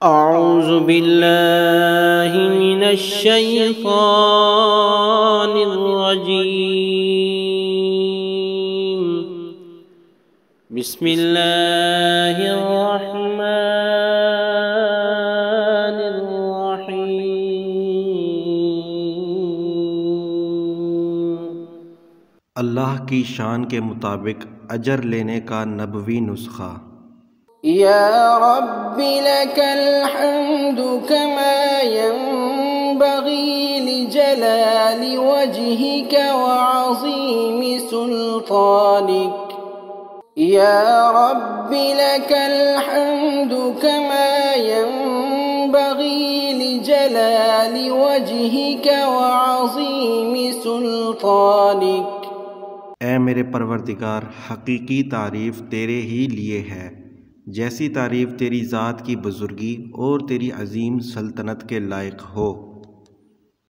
أعوذ بالله من الشيطان الرجيم بسم الله الرحمن الرحيم۔ اللہ کی شان کے مطابق اجر لینے کا نبوی نسخہ۔ یا رب لک الحمد كما ينبغي لجلال وجهك وعظيم سلطانك۔ یا رب لک الحمد كما ينبغي لجلال وجهك وعظيم سلطانك۔ اے میرے پروردگار، حقیقی تعریف تیرے ہی لیے ہے، جیسی تعریف تیری ذات کی بزرگی اور تیری عظیم سلطنت کے لائق ہو۔